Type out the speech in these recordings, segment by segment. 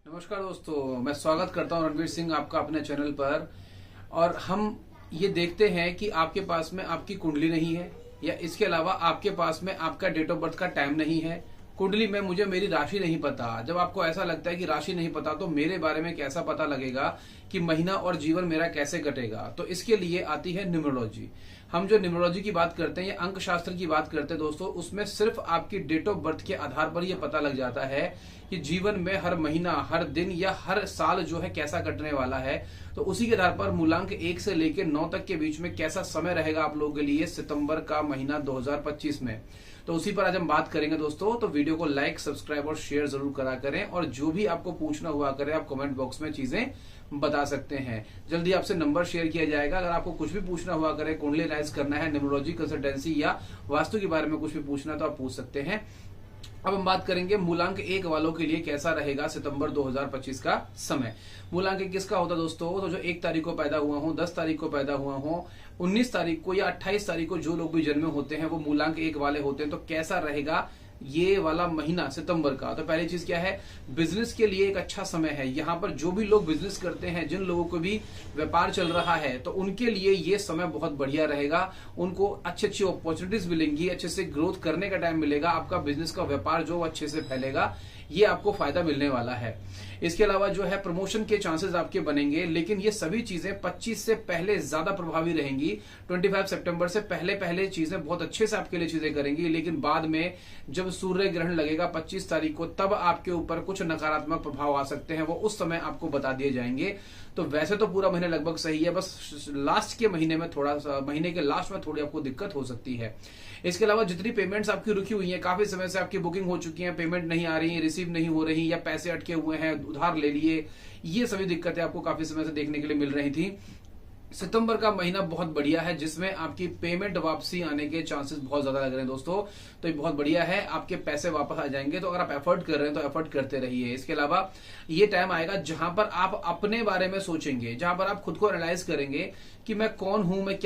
नमस्कार दोस्तों, मैं स्वागत करता हूं रणवीर सिंह आपका अपने चैनल पर। और हम ये देखते हैं कि आपके पास में आपकी कुंडली नहीं है या इसके अलावा आपके पास में आपका डेट ऑफ बर्थ का टाइम नहीं है। कुंडली में मुझे मेरी राशि नहीं पता। जब आपको ऐसा लगता है कि राशि नहीं पता तो मेरे बारे में कैसा पता लगेगा कि महीना और जीवन मेरा कैसे कटेगा, तो इसके लिए आती है न्यूमरोलॉजी। हम जो न्यूमरोलॉजी की बात करते हैं या अंक शास्त्र की बात करते हैं दोस्तों, उसमें सिर्फ आपकी डेट ऑफ बर्थ के आधार पर यह पता लग जाता है कि जीवन में हर महीना, हर दिन या हर साल जो है कैसा कटने वाला है। तो उसी के आधार पर मूलांक 1 से लेकर 9 तक के बीच में कैसा समय रहेगा आप लोगों के लिए सितंबर का महीना 2025 में। तो उसी पर आज हम बात करेंगे दोस्तों। तो वीडियो को लाइक, सब्सक्राइब और शेयर जरूर करा करें, और जो भी आपको पूछना हुआ करें आप कमेंट बॉक्स में चीजें बता सकते हैं। जल्दी आपसे नंबर शेयर किया जाएगा। अगर आपको कुछ भी पूछना हुआ करे, कुंडली एनालाइज करना है, न्यूमरोलॉजी कंसल्टेंसी या वास्तु के बारे में कुछ भी पूछना है तो आप पूछ सकते हैं। अब हम बात करेंगे मूलांक 1 वालों के लिए कैसा रहेगा सितंबर 2025 का समय। मूलांक 1 किसका होता है दोस्तों? तो जो 1 तारीख को पैदा हुआ हो, 10 तारीख को पैदा हुआ हो, 19 तारीख को या 28 तारीख को जो लोग भी जन्मे होते हैं वो मूलांक 1 वाले होते हैं। तो कैसा रहेगा ये वाला महीना सितंबर का? तो पहली चीज क्या है, बिजनेस के लिए एक अच्छा समय है। यहाँ पर जो भी लोग बिजनेस करते हैं, जिन लोगों को भी व्यापार चल रहा है, तो उनके लिए ये समय बहुत बढ़िया रहेगा। उनको अच्छी अच्छी अपॉर्चुनिटीज मिलेंगी, अच्छे से ग्रोथ करने का टाइम मिलेगा। आपका बिजनेस का व्यापार जो अच्छे से फैलेगा, ये आपको फायदा मिलने वाला है। इसके अलावा जो है प्रमोशन के चांसेस आपके बनेंगे, लेकिन ये सभी चीजें 25 से पहले ज्यादा प्रभावी रहेंगी। 25 सितंबर से पहले पहले चीजें बहुत अच्छे से आपके लिए चीजें करेंगी, लेकिन बाद में जब सूर्य ग्रहण लगेगा 25 तारीख को, तब आपके ऊपर कुछ नकारात्मक प्रभाव आ सकते हैं। वो उस समय आपको बता दिए जाएंगे। तो वैसे तो पूरा महीना लगभग सही है, बस लास्ट के महीने में थोड़ा सा, महीने के लास्ट में थोड़ी आपको दिक्कत हो सकती है। इसके अलावा जितनी पेमेंट्स आपकी रुकी हुई है, काफी समय से आपकी बुकिंग हो चुकी है, पेमेंट नहीं आ रही है, रिसीव नहीं हो रही, या पैसे अटके हुए हैं, उधार ले लिए, ये सभी दिक्कतें आपको काफी समय से देखने के लिए मिल रही थी। सितंबर का महीना बहुत बढ़िया है, जिसमें आपकी पेमेंट वापसी आने के चांसेस बहुत ज्यादा लग रहे हैं दोस्तों। तो ये बहुत बढ़िया है, आपके पैसे वापस आ जाएंगे। तो अगर आप एफर्ट कर रहे हैं तो एफर्ट करते रहिए। इसके अलावा ये टाइम आएगा जहां पर आप अपने बारे में सोचेंगे, जहां पर आप खुद को एनालाइज करेंगे कि मैं कौन हूं, मैं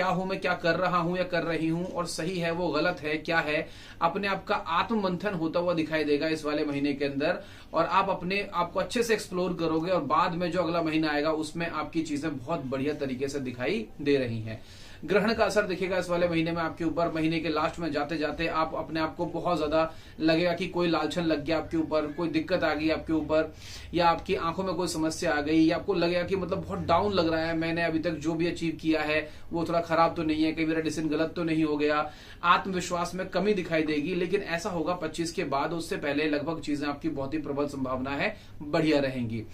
क्या कर रहा हूं या कर रही हूं, और सही है वो गलत है क्या है। अपने आप का आत्म मंथन होता हुआ दिखाई देगा इस वाले महीने के अंदर, और आप अपने आप को अच्छे से एक्सप्लोर करोगे, और बाद में जो अगला महीना आएगा उसमें आपकी चीजें बहुत बढ़िया तरीके से दिखाई दे रही हैं। ग्रहण का असर दिखेगा इस वाले महीने में आपके ऊपर। महीने के लास्ट में जाते जाते आप अपने आप को बहुत ज्यादा लगेगा कि कोई लालचन लग गया आपके ऊपर, कोई दिक्कत आ गई आपके ऊपर, या आपकी आंखों में कोई समस्या आ गई, या आपको लगेगा कि मतलब बहुत डाउन लग रहा है, मैंने अभी तक जो भी अचीव किया है वो थोड़ा खराब तो नहीं है, कहीं मेरा डिसीजन गलत तो नहीं हो गया। आत्मविश्वास में कमी दिखाई देगी, लेकिन ऐसा होगा 25 के बाद। उससे पहले लगभग चीजें आपकी बहुत ही प्रबल संभावना है बढ़िया रहेंगी।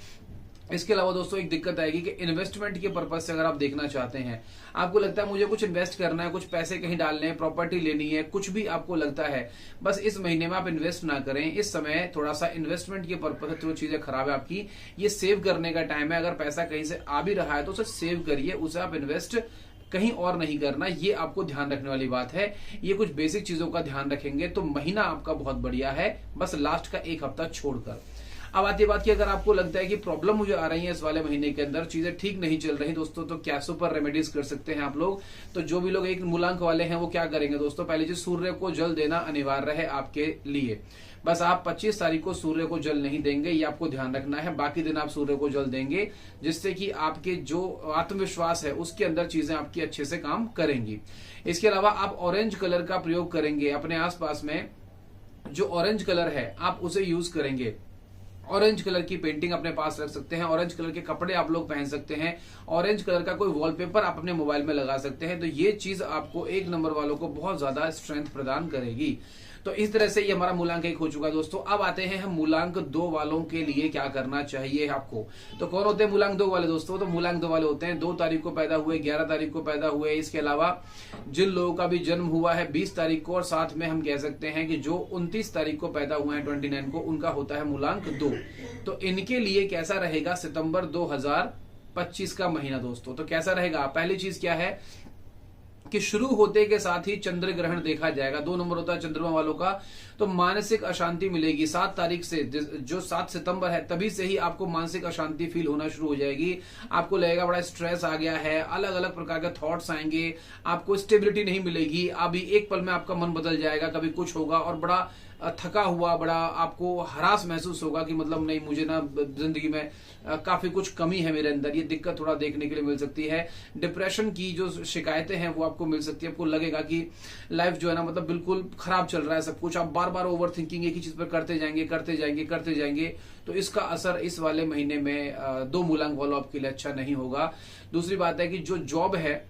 इसके अलावा दोस्तों एक दिक्कत आएगी कि इन्वेस्टमेंट के पर्पज से अगर आप देखना चाहते हैं, आपको लगता है मुझे कुछ इन्वेस्ट करना है, कुछ पैसे कहीं डालने हैं, प्रॉपर्टी लेनी है, कुछ भी आपको लगता है, बस इस महीने में आप इन्वेस्ट ना करें। इस समय थोड़ा सा इन्वेस्टमेंट के पर्पज से जो चीजें खराब है आपकी, ये सेव करने का टाइम है। अगर पैसा कहीं से आ भी रहा है तो उसे सेव करिए, उसे आप इन्वेस्ट कहीं और नहीं करना। ये आपको ध्यान रखने वाली बात है। ये कुछ बेसिक चीजों का ध्यान रखेंगे तो महीना आपका बहुत बढ़िया है, बस लास्ट का 1 हफ्ता छोड़कर। अब आती बात की, अगर आपको लगता है कि प्रॉब्लम मुझे आ रही है इस वाले महीने के अंदर, चीजें ठीक नहीं चल रही दोस्तों, तो क्या सुपर रेमेडीज कर सकते हैं आप लोग। तो जो भी लोग 1 मूलांक वाले हैं वो क्या करेंगे दोस्तों? पहले चीज, सूर्य को जल देना अनिवार्य है आपके लिए। बस आप 25 तारीख को सूर्य को जल नहीं देंगे, ये आपको ध्यान रखना है। बाकी दिन आप सूर्य को जल देंगे, जिससे कि आपके जो आत्मविश्वास है उसके अंदर चीजें आपकी अच्छे से काम करेंगी। इसके अलावा आप ऑरेंज कलर का प्रयोग करेंगे। अपने आसपास में जो ऑरेंज कलर है आप उसे यूज करेंगे। ऑरेंज कलर की पेंटिंग अपने पास रख सकते हैं, ऑरेंज कलर के कपड़े आप लोग पहन सकते हैं, ऑरेंज कलर का कोई वॉलपेपर आप अपने मोबाइल में लगा सकते हैं। तो ये चीज आपको 1 नंबर वालों को बहुत ज्यादा स्ट्रेंथ प्रदान करेगी। तो इस तरह से ये हमारा मूलांक 1 हो चुका दोस्तों। अब आते हैं हम मूलांक 2 वालों के लिए क्या करना चाहिए आपको। तो कौन होते हैं मूलांक 2 वाले दोस्तों? तो मूलांक 2 वाले होते हैं 2 तारीख को पैदा हुए, 11 तारीख को पैदा हुए। इसके अलावा जिन लोगों का भी जन्म हुआ है 20 तारीख को, और साथ में हम कह सकते हैं कि जो 29 तारीख को पैदा हुए हैं 29 को, उनका होता है मूलांक 2। तो इनके लिए कैसा रहेगा सितंबर 2025 का महीना दोस्तों? तो कैसा रहेगा? पहली चीज क्या है कि शुरू होते के साथ ही चंद्र ग्रहण देखा जाएगा। 2 नंबर होता है चंद्रमा वालों का। तो मानसिक अशांति मिलेगी 7 तारीख से, जो 7 सितंबर है तभी से ही आपको मानसिक अशांति फील होना शुरू हो जाएगी। आपको लगेगा बड़ा स्ट्रेस आ गया है, अलग अलग प्रकार के थॉट्स आएंगे, आपको स्टेबिलिटी नहीं मिलेगी। अभी एक पल में आपका मन बदल जाएगा, कभी कुछ होगा और बड़ा थका हुआ, बड़ा आपको हरास महसूस होगा कि मतलब नहीं, मुझे ना जिंदगी में काफी कुछ कमी है मेरे अंदर, ये दिक्कत थोड़ा देखने के लिए मिल सकती है। डिप्रेशन की जो शिकायतें हैं वो आपको मिल सकती है। आपको लगेगा कि लाइफ जो है ना मतलब बिल्कुल खराब चल रहा है सब कुछ, आप बार बार ओवर थिंकिंग एक ही चीज पर करते जाएंगे करते जाएंगे करते जाएंगे। तो इसका असर इस वाले महीने में 2 मूलांक वालों आपके लिए अच्छा नहीं होगा। दूसरी बात है कि जो जॉब है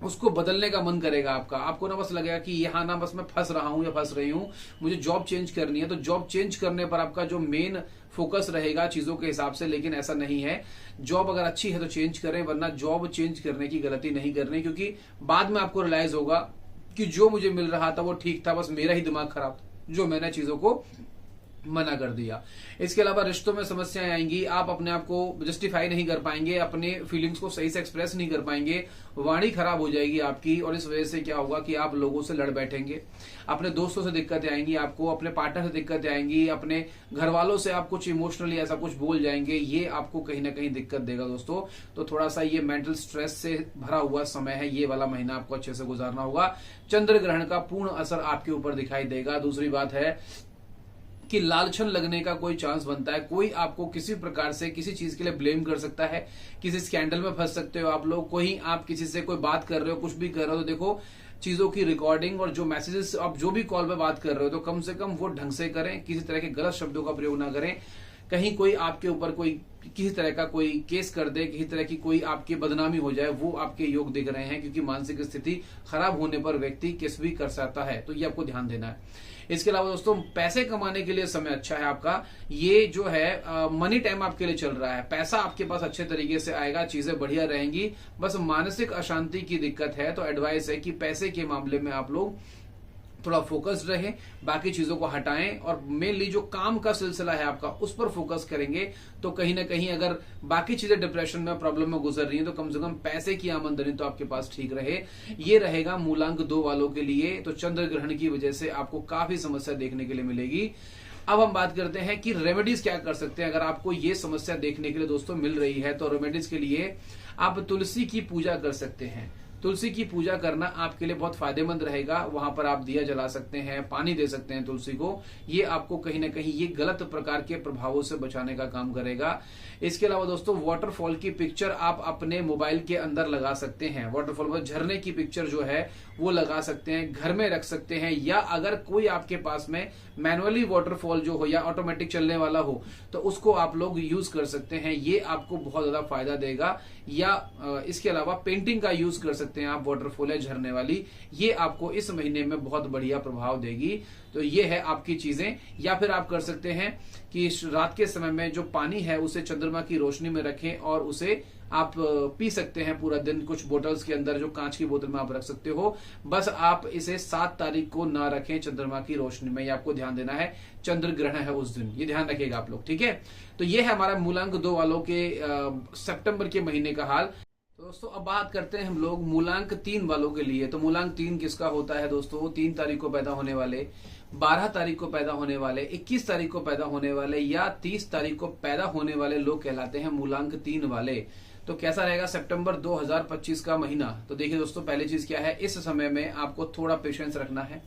उसको बदलने का मन करेगा आपको ना बस लगेगा कि यहाँ ना बस मैं फंस रहा हूं या फंस रही हूं, मुझे जॉब चेंज करनी है। तो जॉब चेंज करने पर आपका जो मेन फोकस रहेगा चीजों के हिसाब से, लेकिन ऐसा नहीं है। जॉब अगर अच्छी है तो चेंज करें, वरना जॉब चेंज करने की गलती नहीं करनी, क्योंकि बाद में आपको रियलाइज होगा कि जो मुझे मिल रहा था वो ठीक था, बस मेरा ही दिमाग खराब था जो मैंने चीजों को मना कर दिया। इसके अलावा रिश्तों में समस्याएं आएंगी, आप अपने आप को जस्टिफाई नहीं कर पाएंगे, अपने फीलिंग्स को सही से एक्सप्रेस नहीं कर पाएंगे, वाणी खराब हो जाएगी आपकी, और इस वजह से क्या होगा कि आप लोगों से लड़ बैठेंगे। अपने दोस्तों से दिक्कतें आएंगी आपको, अपने पार्टनर से दिक्कतें आएंगी, अपने घर वालों से आप कुछ इमोशनली ऐसा कुछ बोल जाएंगे, ये आपको कहीं ना कहीं दिक्कत देगा दोस्तों। तो थोड़ा सा ये मेंटल स्ट्रेस से भरा हुआ समय है, ये वाला महीना आपको अच्छे से गुजारना होगा। चंद्र ग्रहण का पूर्ण असर आपके ऊपर दिखाई देगा। दूसरी बात है कि लालछन लगने का कोई चांस बनता है, कोई आपको किसी प्रकार से किसी चीज के लिए ब्लेम कर सकता है, किसी स्कैंडल में फंस सकते हो आप लोग। कोई आप किसी से कोई बात कर रहे हो, कुछ भी कर रहे हो, तो देखो चीजों की रिकॉर्डिंग और जो मैसेजेस आप जो भी कॉल पे बात कर रहे हो तो कम से कम वो ढंग से करें, किसी तरह के गलत शब्दों का प्रयोग ना करें। कहीं कोई आपके ऊपर कोई किसी तरह का कोई केस कर दे, किसी तरह की कोई आपकी बदनामी हो जाए, वो आपके योग दिख रहे हैं, क्योंकि मानसिक स्थिति खराब होने पर व्यक्ति किस भी कर सकता है, तो ये आपको ध्यान देना है। इसके अलावा दोस्तों पैसे कमाने के लिए समय अच्छा है आपका, ये जो है मनी टाइम आपके लिए चल रहा है, पैसा आपके पास अच्छे तरीके से आएगा, चीजें बढ़िया रहेंगी। बस मानसिक अशांति की दिक्कत है, तो एडवाइस है कि पैसे के मामले में आप लोग थोड़ा फोकस्ड रहें, बाकी चीजों को हटाएं, और मेनली जो काम का सिलसिला है आपका उस पर फोकस करेंगे तो कहीं ना कहीं अगर बाकी चीजें डिप्रेशन में प्रॉब्लम में गुजर रही हैं तो कम से कम पैसे की आमदनी तो आपके पास ठीक रहे। ये रहेगा मूलांक 2 वालों के लिए। तो चंद्र ग्रहण की वजह से आपको काफी समस्या देखने के लिए मिलेगी। अब हम बात करते हैं कि रेमेडीज क्या कर सकते हैं अगर आपको ये समस्या देखने के लिए दोस्तों मिल रही है। तो रेमेडीज के लिए आप तुलसी की पूजा कर सकते हैं। तुलसी की पूजा करना आपके लिए बहुत फायदेमंद रहेगा। वहां पर आप दिया जला सकते हैं, पानी दे सकते हैं तुलसी को, ये आपको कहीं ना कहीं ये गलत प्रकार के प्रभावों से बचाने का काम करेगा। इसके अलावा दोस्तों वाटरफॉल की पिक्चर आप अपने मोबाइल के अंदर लगा सकते हैं। वाटरफॉल पर झरने की पिक्चर जो है वो लगा सकते हैं, घर में रख सकते हैं, या अगर कोई आपके पास में मैनुअली वाटरफॉल जो हो या ऑटोमेटिक चलने वाला हो तो उसको आप लोग यूज कर सकते हैं, ये आपको बहुत ज्यादा फायदा देगा। या इसके अलावा पेंटिंग का यूज कर सकते हैं आप, वाटरफॉल है झरने वाली, ये आपको इस महीने में बहुत बढ़िया प्रभाव देगी। तो ये है आपकी चीजें। या फिर आप कर सकते हैं कि रात के समय में जो पानी है उसे चंद्रमा की रोशनी में रखें और उसे आप पी सकते हैं पूरा दिन, कुछ बोतल्स के अंदर, जो कांच की बोतल में आप रख सकते हो। बस आप इसे 7 तारीख को ना रखें चंद्रमा की रोशनी में, ये आपको ध्यान देना है, चंद्र ग्रहण है उस दिन, ये ध्यान रखिएगा आप लोग, ठीक है। तो ये है हमारा मूलांक 2 वालों के सितंबर के महीने का हाल। तो दोस्तों अब बात करते हैं हम लोग मूलांक 3 वालों के लिए। तो मूलांक 3 किसका होता है दोस्तों? 3 तारीख को पैदा होने वाले, 12 तारीख को पैदा होने वाले, 21 तारीख को पैदा होने वाले या 30 तारीख को पैदा होने वाले लोग कहलाते हैं मूलांक 3 वाले। तो कैसा रहेगा सितंबर 2025 का महीना? तो देखिए दोस्तों, पहली चीज क्या है, इस समय में आपको थोड़ा पेशेंस रखना है,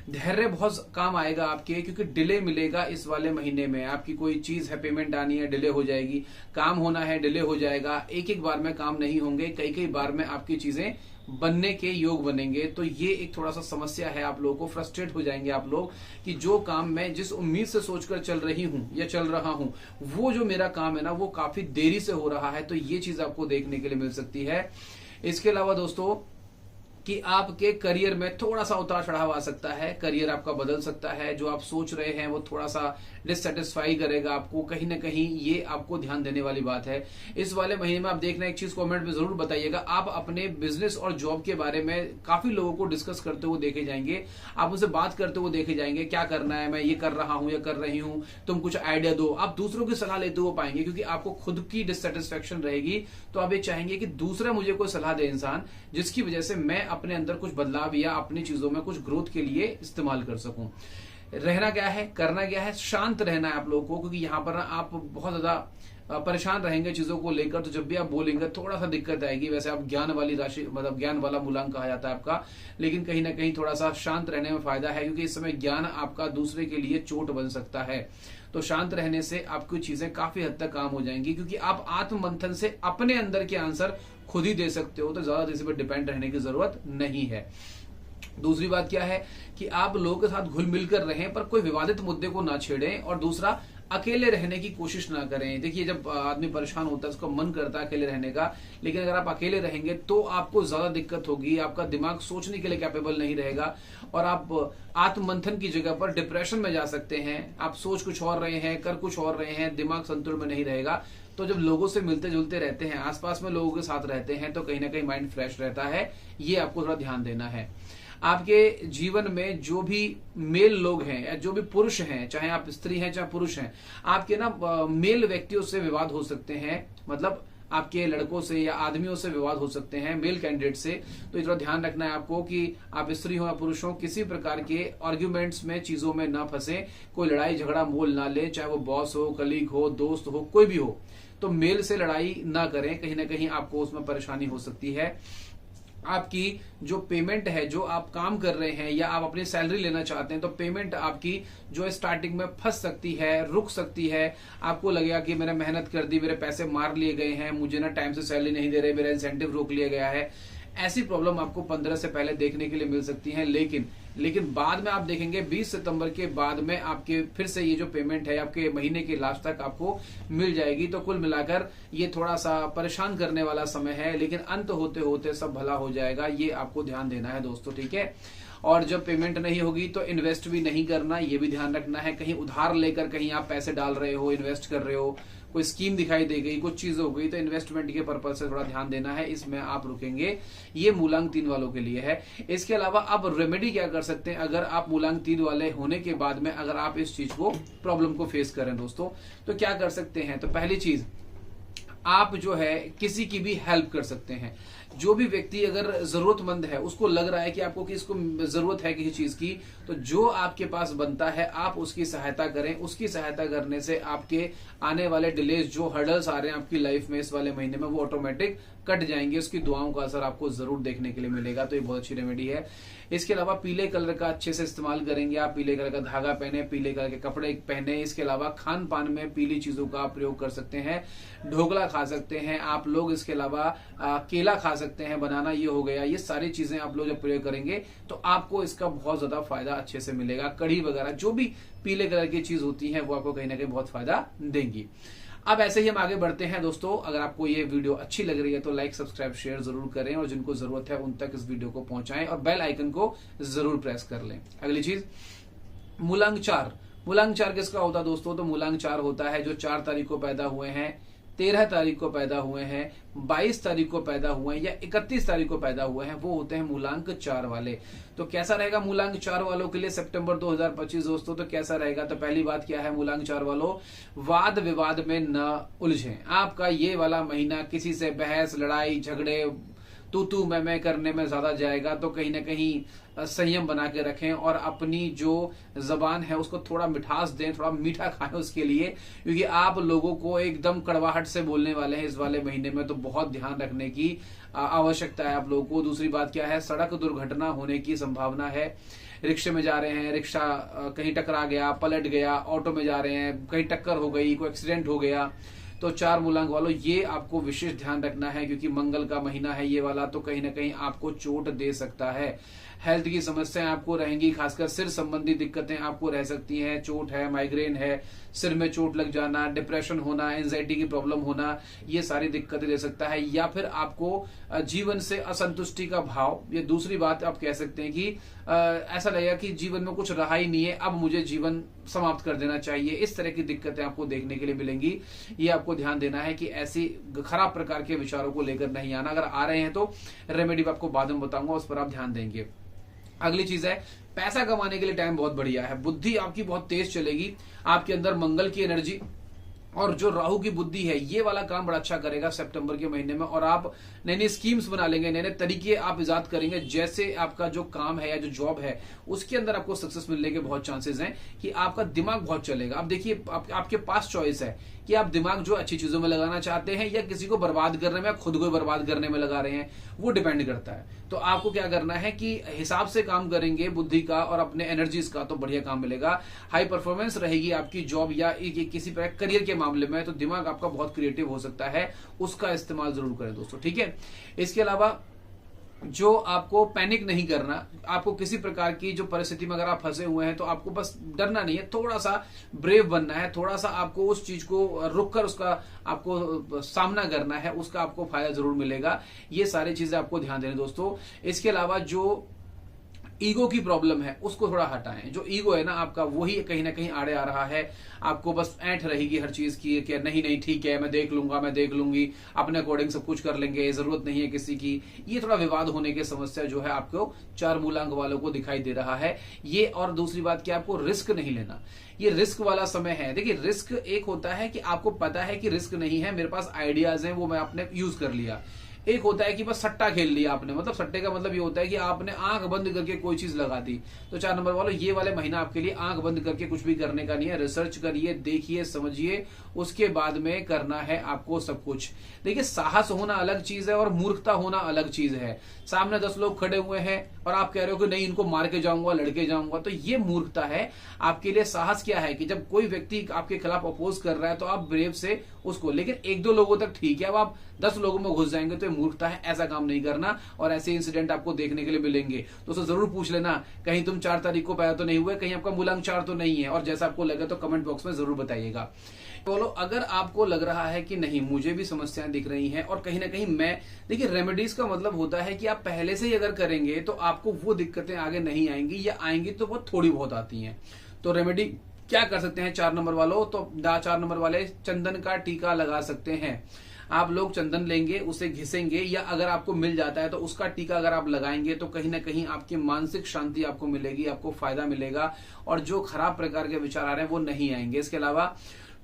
धैर्य बहुत काम आएगा आपके, क्योंकि डिले मिलेगा इस वाले महीने में। आपकी कोई चीज है, पेमेंट आनी है, डिले हो जाएगी, काम होना है, डिले हो जाएगा, एक एक बार में काम नहीं होंगे, कई कई बार में आपकी चीजें बनने के योग बनेंगे। तो ये एक थोड़ा सा समस्या है, आप लोगों को फ्रस्ट्रेट हो जाएंगे आप लोग कि जो काम मैं जिस उम्मीद से सोचकर चल रही हूं या चल रहा हूं, वो जो मेरा काम है ना वो काफी देरी से हो रहा है। तो ये चीज आपको देखने के लिए मिल सकती है। इसके अलावा दोस्तों कि आपके करियर में थोड़ा सा उतार चढ़ाव आ सकता है, करियर आपका बदल सकता है, जो आप सोच रहे हैं वो थोड़ा सा डिससेटिस्फाई करेगा आपको, कहीं ना कहीं ये आपको ध्यान देने वाली बात है। इस वाले महीने में आप देखना, एक चीज कमेंट में जरूर बताइएगा, आप अपने बिजनेस और जॉब के बारे में काफी लोगों को डिस्कस करते हुए देखे जाएंगे, आप उनसे बात करते हुए देखे जाएंगे, क्या करना है, मैं ये कर रहा हूं या कर रही हूं, तुम कुछ आइडिया दो, आप दूसरों की सलाह लेते हुए पाएंगे, क्योंकि आपको खुद की डिससेटिस्फेक्शन रहेगी। तो आप ये चाहेंगे कि दूसरा मुझे कोई सलाह दे इंसान, जिसकी वजह से मैं अपने अंदर कुछ बदलाव या अपनी चीजों में कुछ ग्रोथ के लिए इस्तेमाल कर सकूं। रहना क्या है, करना क्या है, शांत रहना है आप लोगों को, क्योंकि यहाँ पर ना आप बहुत ज्यादा परेशान रहेंगे चीजों को लेकर, तो जब भी आप बोलेंगे थोड़ा सा दिक्कत आएगी। वैसे आप ज्ञान वाली राशि, मतलब ज्ञान वाला मूलांक कहा जाता है आपका, लेकिन कहीं ना कहीं थोड़ा सा शांत रहने में फायदा है, क्योंकि इस समय ज्ञान आपका दूसरे के लिए चोट बन सकता है। तो शांत रहने से आपको चीजें काफी हद तक काम हो जाएंगी, क्योंकि आप आत्म मंथन से अपने अंदर के आंसर खुद ही दे सकते हो, तो ज्यादा किसी पर डिपेंड रहने की जरूरत नहीं है। दूसरी बात क्या है कि आप लोगों के साथ घुल मिल कर रहें, पर कोई विवादित मुद्दे को ना छेड़ें, और दूसरा अकेले रहने की कोशिश ना करें। देखिए, जब आदमी परेशान होता है, उसका मन करता है अकेले रहने का, लेकिन अगर आप अकेले रहेंगे तो आपको ज्यादा दिक्कत होगी, आपका दिमाग सोचने के लिए कैपेबल नहीं रहेगा, और आप आत्ममंथन की जगह पर डिप्रेशन में जा सकते हैं। आप सोच कुछ और रहे हैं, कर कुछ और रहे हैं, दिमाग संतुलन में नहीं रहेगा। तो जब लोगों से मिलते जुलते रहते हैं, आसपास में लोगों के साथ रहते हैं, तो कहीं ना कहीं माइंड फ्रेश रहता है। ये आपको थोड़ा ध्यान देना है। आपके जीवन में जो भी मेल लोग हैं या जो भी पुरुष हैं, चाहे आप स्त्री हैं चाहे पुरुष हैं, आपके ना मेल व्यक्तियों से विवाद हो सकते हैं, मतलब आपके लड़कों से या आदमियों से विवाद हो सकते हैं, मेल कैंडिडेट से। तो थोड़ा ध्यान रखना है आपको कि आप स्त्री हो या पुरुष हो, किसी प्रकार के आर्ग्यूमेंट्स में, चीजों में ना फंसे, कोई लड़ाई झगड़ा मोल ना ले, चाहे वो बॉस हो, कलीग हो, दोस्त हो, कोई भी हो। तो मेल से लड़ाई ना करें, कहीं ना कहीं आपको उसमें परेशानी हो सकती है। आपकी जो पेमेंट है, जो आप काम कर रहे हैं या आप अपनी सैलरी लेना चाहते हैं, तो पेमेंट आपकी जो स्टार्टिंग में फंस सकती है, रुक सकती है। आपको लगेगा कि मैंने मेहनत कर दी, मेरे पैसे मार लिए गए हैं, मुझे ना टाइम से सैलरी नहीं दे रहे, मेरा इंसेंटिव रोक लिया गया है। ऐसी प्रॉब्लम आपको 15 से पहले देखने के लिए मिल सकती है, लेकिन बाद में आप देखेंगे 20 सितंबर के बाद में आपके फिर से ये जो पेमेंट है आपके महीने के लास्ट तक आपको मिल जाएगी। तो कुल मिलाकर ये थोड़ा सा परेशान करने वाला समय है, लेकिन अंत होते होते सब भला हो जाएगा। ये आपको ध्यान देना है दोस्तों, ठीक है। और जब पेमेंट नहीं होगी तो इन्वेस्ट भी नहीं करना, ये भी ध्यान रखना है। कहीं उधार लेकर कहीं आप पैसे डाल रहे हो, इन्वेस्ट कर रहे हो, कोई स्कीम दिखाई दे गई, कुछ चीज हो गई, तो इन्वेस्टमेंट के पर्पज से थोड़ा ध्यान देना है, इसमें आप रुकेंगे। ये मूलांक 3 वालों के लिए है। इसके अलावा आप रेमेडी क्या कर सकते हैं, अगर आप मूलांक 3 वाले होने के बाद में अगर आप इस चीज को, प्रॉब्लम को फेस करें दोस्तों, तो क्या कर सकते हैं। तो पहली चीज, आप जो है किसी की भी हेल्प कर सकते हैं। जो भी व्यक्ति अगर जरूरतमंद है, उसको लग रहा है कि आपको किसको जरूरत है किसी चीज की, तो जो आपके पास बनता है आप उसकी सहायता करें। उसकी सहायता करने से आपके आने वाले डिलेज, जो हर्डल्स आ रहे हैं आपकी लाइफ में इस वाले महीने में, वो ऑटोमेटिक कट जाएंगे। उसकी दुआओं का असर आपको जरूर देखने के लिए मिलेगा, तो ये बहुत अच्छी रेमेडी है। इसके अलावा पीले कलर का अच्छे से इस्तेमाल करेंगे आप, पीले कलर का धागा पहने, पीले कलर के कपड़े पहने। इसके अलावा खान पान में पीली चीजों का आप प्रयोग कर सकते हैं। ढोकला खा सकते हैं आप लोग, इसके अलावा केला खा सकते हैं, बनाना ये हो गया। ये सारी चीजें आप लोग जब प्रयोग करेंगे तो आपको इसका बहुत ज्यादा फायदा अच्छे से मिलेगा। कढ़ी वगैरह जो भी पीले कलर की चीज होती है वो आपको कहीं ना कहीं बहुत फायदा देंगी। अब ऐसे ही हम आगे बढ़ते हैं दोस्तों। अगर आपको ये वीडियो अच्छी लग रही है तो लाइक, सब्सक्राइब, शेयर जरूर करें, और जिनको जरूरत है उन तक इस वीडियो को पहुंचाएं, और बेल आइकन को जरूर प्रेस कर लें। अगली चीज, मूलांक 4। मूलांक 4 किसका होता है दोस्तों, तो मूलांक 4 होता है जो 4 तारीख को पैदा हुए हैं, 13 तारीख को पैदा हुए हैं, 22 तारीख को पैदा हुए हैं, या 31 तारीख को पैदा हुए हैं, वो होते हैं मूलांक 4 वाले। तो कैसा रहेगा मूलांक 4 वालों के लिए सितंबर 2025 दोस्तों, तो कैसा रहेगा। तो पहली बात क्या है मूलांक 4 वालों, वाद विवाद में न उलझें। आपका ये वाला महीना किसी से बहस, लड़ाई, झगड़े, तू मैं करने में ज्यादा जाएगा। तो कहीं ना कहीं संयम बना के रखें, और अपनी जो जबान है उसको थोड़ा मिठास दें, थोड़ा मीठा खाएं उसके लिए, क्योंकि आप लोगों को एकदम कड़वाहट से बोलने वाले हैं इस वाले महीने में। तो बहुत ध्यान रखने की आवश्यकता है आप लोगों को। दूसरी बात क्या है, सड़क दुर्घटना होने की संभावना है। रिक्शे में जा रहे हैं, रिक्शा कहीं टकरा गया, पलट गया, ऑटो में जा रहे हैं, कहीं टक्कर हो गई, कोई एक्सीडेंट हो गया, तो 4 मूलांक वालों ये आपको विशेष ध्यान रखना है, क्योंकि मंगल का महीना है ये वाला, तो कहीं ना कहीं आपको चोट दे सकता है। हेल्थ की समस्याएं आपको रहेंगी, खासकर सिर संबंधी दिक्कतें आपको रह सकती हैं। चोट है, माइग्रेन है, सिर में चोट लग जाना, डिप्रेशन होना, एंजाइटी की प्रॉब्लम होना, ये सारी दिक्कतें दे सकता है। या फिर आपको जीवन से असंतुष्टि का भाव, ये दूसरी बात आप कह सकते हैं कि ऐसा लगेगा कि जीवन में कुछ रहा ही नहीं है, अब मुझे जीवन समाप्त कर देना चाहिए। इस तरह की दिक्कतें आपको देखने के लिए मिलेंगी। ये आपको ध्यान देना है कि ऐसी खराब प्रकार के विचारों को लेकर नहीं आना। अगर आ रहे हैं तो रेमेडी आपको बाद में बताऊंगा, उस पर आप ध्यान देंगे। अगली चीज है, पैसा कमाने के लिए टाइम बहुत बढ़िया है। बुद्धि आपकी बहुत तेज चलेगी, आपके अंदर मंगल की एनर्जी और जो राहु की बुद्धि है ये वाला काम बड़ा अच्छा करेगा सितंबर के महीने में। और आप नई नई स्कीम्स बना लेंगे, नए नए तरीके आप इजाद करेंगे, जैसे आपका जो काम है या जो जॉब है उसके अंदर आपको सक्सेस मिलने के बहुत चांसेस हैं कि आपका दिमाग बहुत चलेगा। अब देखिए आपके पास चॉइस है कि आप दिमाग जो अच्छी चीजों में लगाना चाहते हैं या किसी को बर्बाद करने में या खुद को बर्बाद करने में लगा रहे हैं, वो डिपेंड करता है। तो आपको क्या करना है कि हिसाब से काम करेंगे बुद्धि का और अपने एनर्जीज का, तो बढ़िया काम मिलेगा, हाई परफॉर्मेंस रहेगी आपकी जॉब या किसी प्रकार करियर के मामले में। तो दिमाग आपका बहुत क्रिएटिव हो सकता है, उसका इस्तेमाल जरूर करें दोस्तों, ठीक है। इसके अलावा जो आपको पैनिक नहीं करना, आपको किसी प्रकार की जो परिस्थिति में अगर आप फंसे हुए हैं तो आपको बस डरना नहीं है, थोड़ा सा ब्रेव बनना है, थोड़ा सा आपको उस चीज को रुककर उसका आपको सामना करना है, उसका आपको फायदा जरूर मिलेगा। ये सारी चीजें आपको ध्यान देनी दोस्तों। इसके अलावा जो ईगो की प्रॉब्लम है उसको थोड़ा हटाएं। जो ईगो है ना आपका, वही कहीं ना कहीं आड़े आ रहा है, आपको बस ऐंठ रहेगी हर चीज की कि नहीं नहीं ठीक है, मैं देख लूंगा, मैं देख लूंगी, अपने अकॉर्डिंग सब कुछ कर लेंगे, जरूरत नहीं है किसी की। ये थोड़ा विवाद होने की समस्या जो है आपको 4 मूलांक वालों को दिखाई दे रहा है ये। और दूसरी बात कि आपको रिस्क नहीं लेना, ये रिस्क वाला समय है। देखिए रिस्क एक होता है कि आपको पता है कि रिस्क नहीं है, मेरे पास आइडियाज हैं, वो मैं आपने यूज कर लिया। एक होता है कि बस सट्टा खेल लिया आपने, मतलब सट्टे का मतलब ये होता है कि आपने आंख बंद करके कोई चीज लगा दी। तो 4 नंबर वालों, ये वाले महीना आपके लिए आंख बंद करके कुछ भी करने का नहीं है। रिसर्च करिए, देखिए, समझिए, उसके बाद में करना है आपको सब कुछ। देखिए साहस होना अलग चीज है और मूर्खता होना अलग चीज है। सामने 10 लोग खड़े हुए हैं और आप कह रहे हो कि नहीं इनको मार के जाऊंगा, लड़के जाऊंगा, तो ये मूर्खता है। आपके लिए साहस क्या है कि जब कोई व्यक्ति आपके खिलाफ अपोज कर रहा है तो आप ब्रेव से उसको, लेकिन 1-2 लोगों तक ठीक है, अब आप 10 लोगों में घुस जाएंगे तो ये मूर्खता है, ऐसा काम नहीं करना। और ऐसे इंसिडेंट आपको देखने के लिए मिलेंगे। दोस्तों जरूर पूछ लेना कहीं तुम 4 तारीख को पैदा तो नहीं हुए, कहीं आपका मूलांक 4 तो नहीं है, और जैसा आपको लगे तो कमेंट बॉक्स में जरूर बताइएगा। बोलो अगर आपको लग रहा है कि नहीं मुझे भी समस्याएं दिख रही हैं और कहीं ना कहीं मैं, देखिए रेमेडीज का मतलब होता है कि आप पहले से ही अगर करेंगे तो आपको वो दिक्कतें आगे नहीं आएंगी, या आएंगी तो वो थोड़ी बहुत आती हैं। तो रेमेडी क्या कर सकते हैं 4 नंबर वालों, तो 4 नंबर वाले चंदन का टीका लगा सकते हैं। आप लोग चंदन लेंगे, उसे घिसेंगे, या अगर आपको मिल जाता है तो उसका टीका अगर आप लगाएंगे तो कहीं ना कहीं आपकी मानसिक शांति आपको मिलेगी, आपको फायदा मिलेगा, और जो खराब प्रकार के विचार आ रहे हैं वो नहीं आएंगे। इसके अलावा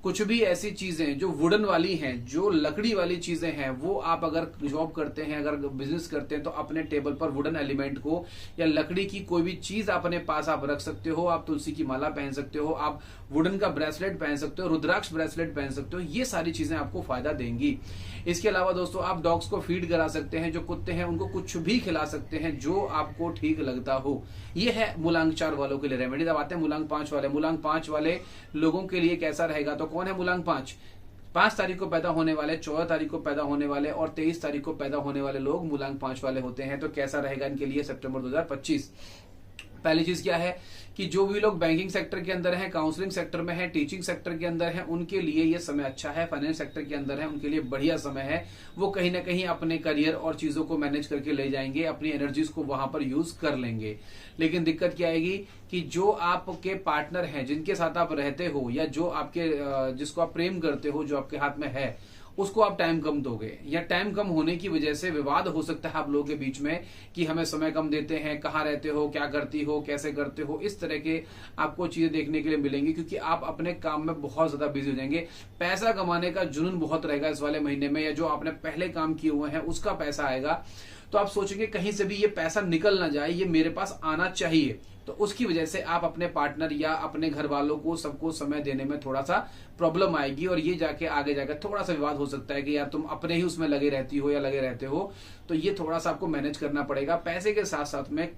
कुछ भी ऐसी चीजें जो वुडन वाली हैं, जो लकड़ी वाली चीजें हैं, वो आप अगर जॉब करते हैं, अगर बिजनेस करते हैं, तो अपने टेबल पर वुडन एलिमेंट को या लकड़ी की कोई भी चीज अपने पास आप रख सकते हो। आप तुलसी की माला पहन सकते हो, आप वुडन का ब्रेसलेट पहन सकते हो, रुद्राक्ष ब्रेसलेट पहन सकते हो। ये सारी चीजें आपको फायदा देंगी। इसके अलावा दोस्तों आप डॉग्स को फीड करा सकते हैं, जो कुत्ते हैं उनको कुछ भी खिला सकते हैं जो आपको ठीक लगता हो। ये है मूलांक 4 वालों के लिए रेमेडी। अब आते हैं मूलांक 5 वाले। मूलांक 5 वाले लोगों के लिए कैसा रहेगा, तो कौन है मूलांक 5 तारीख को पैदा होने वाले, 14 तारीख को पैदा होने वाले और 23 तारीख को पैदा होने वाले लोग मूलांक 5 वाले होते हैं। तो कैसा रहेगा इनके लिए सितंबर 2025। पहली चीज क्या है कि जो भी लोग बैंकिंग सेक्टर के अंदर हैं, काउंसलिंग सेक्टर में हैं, टीचिंग सेक्टर के अंदर हैं, उनके लिए ये समय अच्छा है। फाइनेंस सेक्टर के अंदर है, उनके लिए बढ़िया समय है। वो कहीं ना कहीं अपने करियर और चीजों को मैनेज करके ले जाएंगे, अपनी एनर्जीज को वहां पर यूज कर लेंगे। लेकिन दिक्कत क्या आएगी कि जो आपके पार्टनर हैं, जिनके साथ आप रहते हो, या जो आपके जिसको आप प्रेम करते हो, जो आपके हाथ में है, उसको आप टाइम कम दोगे, या टाइम कम होने की वजह से विवाद हो सकता है आप लोगों के बीच में कि हमें समय कम देते हैं, कहाँ रहते हो, क्या करती हो, कैसे करते हो। इस तरह के आपको चीजें देखने के लिए मिलेंगी, क्योंकि आप अपने काम में बहुत ज्यादा बिजी हो जाएंगे। पैसा कमाने का जुनून बहुत रहेगा इस वाले महीने में, या जो आपने पहले काम किए हुए हैं उसका पैसा आएगा। तो आप सोचेंगे कहीं से भी ये पैसा निकल ना जाए, ये मेरे पास आना चाहिए। तो उसकी वजह से आप अपने पार्टनर या अपने घर वालों को सबको समय देने में थोड़ा सा प्रॉब्लम आएगी, और ये जाके आगे जाकर थोड़ा सा विवाद हो सकता है कि यार तुम अपने ही उसमें लगे रहती हो या लगे रहते हो। तो ये थोड़ा सा आपको मैनेज करना पड़ेगा। पैसे के साथ साथ में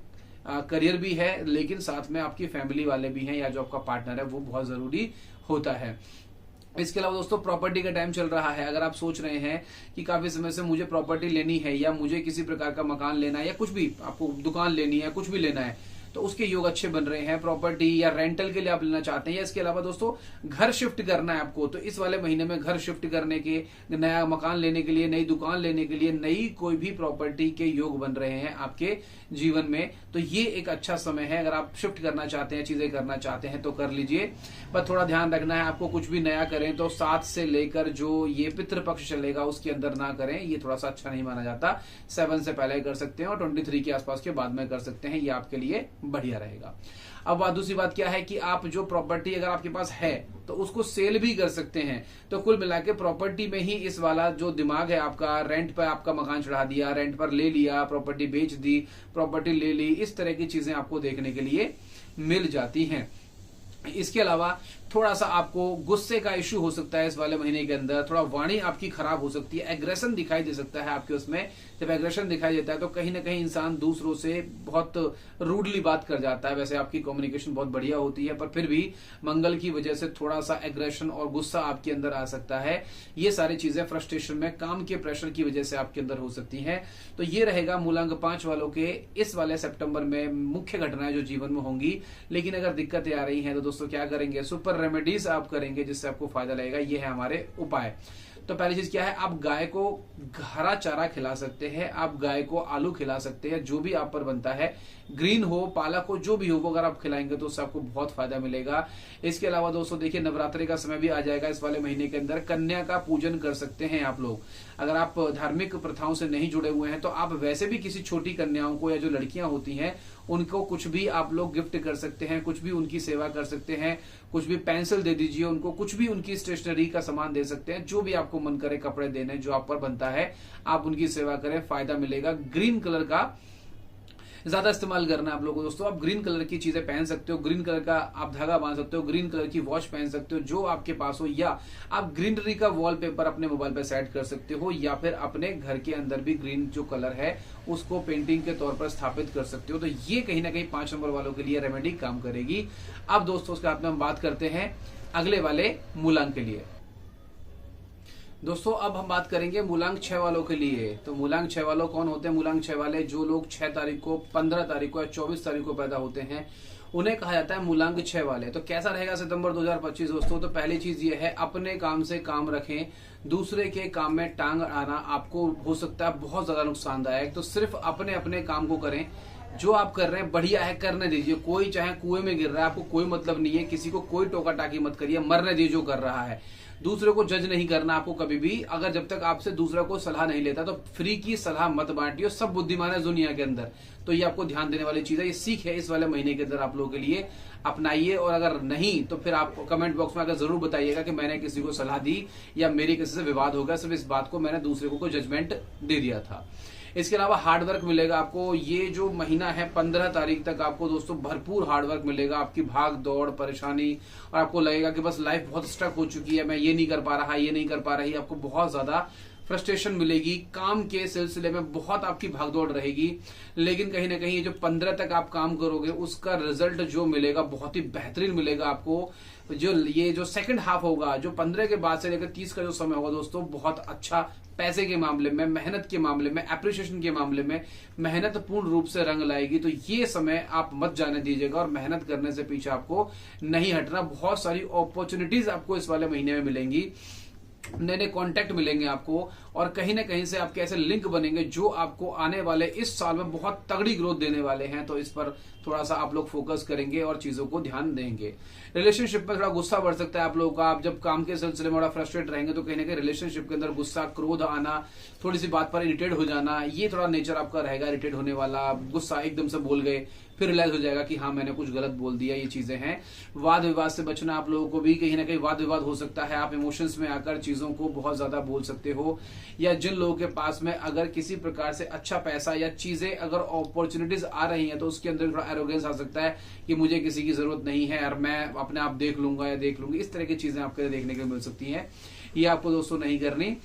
करियर भी है, लेकिन साथ में आपकी फैमिली वाले भी हैं, या जो आपका पार्टनर है वो बहुत जरूरी होता है। इसके अलावा दोस्तों प्रॉपर्टी का टाइम चल रहा है। अगर आप सोच रहे हैं कि काफी समय से मुझे प्रॉपर्टी लेनी है, या मुझे किसी प्रकार का मकान लेना है, या कुछ भी आपको दुकान लेनी है, कुछ भी लेना है, तो उसके योग अच्छे बन रहे हैं। प्रॉपर्टी या रेंटल के लिए आप लेना चाहते हैं, या इसके अलावा दोस्तों घर शिफ्ट करना है आपको, तो इस वाले महीने में घर शिफ्ट करने के, नया मकान लेने के लिए, नई दुकान लेने के लिए, नई कोई भी प्रॉपर्टी के योग बन रहे हैं आपके जीवन में। तो ये एक अच्छा समय है। अगर आप शिफ्ट करना चाहते हैं, चीजें करना चाहते हैं, तो कर लीजिए। पर थोड़ा ध्यान रखना है, आपको कुछ भी नया करें तो 7 से लेकर जो ये पितृपक्ष चलेगा उसके अंदर ना करें, ये थोड़ा सा अच्छा नहीं माना जाता। 7 से पहले कर सकते हैं और 23 के आसपास के बाद में कर सकते हैं, ये आपके लिए बढ़िया रहेगा। अब दूसरी बात क्या है कि आप जो प्रॉपर्टी अगर आपके पास है तो उसको सेल भी कर सकते हैं। तो कुल मिला के प्रॉपर्टी में ही इस वाला जो दिमाग है आपका, रेंट पर आपका मकान चढ़ा दिया, रेंट पर ले लिया, प्रॉपर्टी बेच दी, प्रॉपर्टी ले ली, इस तरह की चीजें आपको देखने के लिए मिल जाती हैं। इसके अलावा थोड़ा सा आपको गुस्से का इश्यू हो सकता है इस वाले महीने के अंदर, थोड़ा वाणी आपकी खराब हो सकती है, एग्रेशन दिखाई दे सकता है आपके उसमें। जब एग्रेशन दिखाई देता है तो कहीं ना कहीं इंसान दूसरों से बहुत रूडली बात कर जाता है। वैसे आपकी कम्युनिकेशन बहुत बढ़िया होती है, पर फिर भी मंगल की वजह से थोड़ा सा एग्रेशन और गुस्सा आपके अंदर आ सकता है। ये सारी चीजें फ्रस्ट्रेशन में, काम के प्रेशर की वजह से आपके अंदर हो सकती है। तो ये रहेगा मूलांक 5 वालों के इस वाले सितंबर में मुख्य घटनाएं जो जीवन में होंगी। लेकिन अगर दिक्कतें आ रही हैं तो दोस्तों क्या करेंगे, सुपर रेमेडीज आप करेंगे जिससे आपको फायदा लगेगा। ये है हमारे उपाय। तो पहली चीज क्या है, आप गाय को हरा चारा खिला सकते हैं, आप गाय को आलू खिला सकते हैं, जो भी आप पर बनता है, ग्रीन हो, पालक हो, जो भी हो, वो अगर आप खिलाएंगे तो उससे आपको बहुत फायदा मिलेगा। इसके अलावा दोस्तों देखिए, नवरात्रि का समय भी आ जाएगा इस वाले महीने के अंदर। कन्या का पूजन कर सकते हैं आप लोग। अगर आप धार्मिक प्रथाओं से नहीं जुड़े हुए हैं तो आप वैसे भी किसी छोटी कन्याओं को या जो लड़कियां होती हैं उनको कुछ भी आप लोग गिफ्ट कर सकते हैं, कुछ भी उनकी सेवा कर सकते हैं, कुछ भी पेंसिल दे दीजिए उनको, कुछ भी उनकी स्टेशनरी का सामान दे सकते हैं, जो भी आपको मन करे, कपड़े देने, जो आप पर बनता है आप उनकी सेवा करें, फायदा मिलेगा। ग्रीन कलर का ज्यादा इस्तेमाल करना है आप लोगों को दोस्तों। आप ग्रीन कलर की चीजें पहन सकते हो, ग्रीन कलर का आप धागा बांध सकते हो, ग्रीन कलर की वॉच पहन सकते हो, जो आपके पास हो, या आप ग्रीनरी का वॉलपेपर अपने मोबाइल पे सेट कर सकते हो, या फिर अपने घर के अंदर भी ग्रीन जो कलर है उसको पेंटिंग के तौर पर स्थापित कर सकते हो। तो ये कहीं ना कहीं 5 नंबर वालों के लिए रेमेडी काम करेगी। अब दोस्तों उसके बाद में हम बात करते हैं अगले वाले मूलांक के लिए। दोस्तों अब हम बात करेंगे मूलांक 6 वालों के लिए। तो मूलांक 6 वालों कौन होते हैं? मूलांक 6 वाले जो लोग 6 तारीख को, 15 तारीख को या 24 तारीख को पैदा होते हैं उन्हें कहा जाता है मूलांक 6 वाले। तो कैसा रहेगा सितंबर 2025 दोस्तों? तो पहली चीज ये है, अपने काम से काम रखें, दूसरे के काम में टांग आना आपको हो सकता है बहुत ज्यादा नुकसानदायक। तो सिर्फ अपने अपने काम को करें, जो आप कर रहे हैं बढ़िया है, करने दीजिए। कोई चाहे कुएं में गिर रहा है, आपको कोई मतलब नहीं है, किसी को कोई टोका टाकी मत करिए, मरने दीजिए जो कर रहा है। दूसरे को जज नहीं करना आपको कभी भी। अगर जब तक आपसे दूसरा कोई सलाह नहीं लेता तो फ्री की सलाह मत बांटिए, सब बुद्धिमान है दुनिया के अंदर। तो ये आपको ध्यान देने वाली चीज है, ये सीख है इस वाले महीने के अंदर आप लोगों के लिए, अपनाइए। और अगर नहीं तो फिर आप कमेंट बॉक्स में आकर जरूर बताइएगा कि मैंने किसी को सलाह दी या मेरे किसी से विवाद हो गया, सिर्फ इस बात को मैंने दूसरे को जजमेंट दे दिया था। इसके अलावा हार्डवर्क मिलेगा आपको। ये जो महीना है 15 तारीख तक आपको दोस्तों भरपूर हार्डवर्क मिलेगा। आपकी भाग दौड़, परेशानी, और आपको लगेगा कि बस लाइफ बहुत स्ट्रक हो चुकी है, मैं ये नहीं कर पा रहा, ये नहीं कर पा रही। आपको बहुत ज्यादा फ्रस्ट्रेशन मिलेगी, काम के सिलसिले में बहुत आपकी भागदौड़ रहेगी। लेकिन कहीं ना कहीं ये जो 15 तक आप काम करोगे उसका रिजल्ट जो मिलेगा बहुत ही बेहतरीन मिलेगा आपको। जो ये जो सेकंड हाफ होगा, जो 15 के बाद से लेकर 30 का जो समय होगा दोस्तों, बहुत अच्छा पैसे के मामले में, मेहनत के मामले में, एप्रिसिएशन के मामले में मेहनत पूर्ण रूप से रंग लाएगी। तो ये समय आप मत जाने दीजिएगा और मेहनत करने से पीछे आपको नहीं हटना। बहुत सारी अपॉर्चुनिटीज आपको इस वाले महीने में मिलेंगी, नए नए कॉन्टेक्ट मिलेंगे आपको, और कहीं ना कहीं से आपके ऐसे लिंक बनेंगे जो आपको आने वाले इस साल में बहुत तगड़ी ग्रोथ देने वाले हैं। तो इस पर थोड़ा सा आप लोग फोकस करेंगे और चीजों को ध्यान देंगे। रिलेशनशिप में थोड़ा गुस्सा बढ़ सकता है आप लोगों का। आप जब काम के सिलसिले में थोड़ा फ्रस्ट्रेट रहेंगे तो कहीं ना कहीं रिलेशनशिप के अंदर गुस्सा, क्रोध आना, थोड़ी सी बात पर इरिटेट हो जाना, ये थोड़ा नेचर आपका रहेगा, इरिटेट होने वाला। गुस्सा एकदम से बोल गए, फिर रियलाइज हो जाएगा कि हाँ मैंने कुछ गलत बोल दिया, ये चीजें हैं। वाद विवाद से बचना आप लोगों को भी, कहीं ना कहीं वाद विवाद हो सकता है, आप इमोशंस में आकर चीजों को बहुत ज्यादा बोल सकते हो। या जिन लोगों के पास में अगर किसी प्रकार से अच्छा पैसा या चीजें, अगर अपॉर्चुनिटीज आ रही हैं तो उसके अंदर थोड़ा एरोगेंस आ सकता है कि मुझे किसी की जरूरत नहीं है और मैं अपने आप देख लूंगा या देख लूंगी। इस तरह की चीजें आपको देखने को मिल सकती हैं, ये आपको दोस्तों नहीं करनी।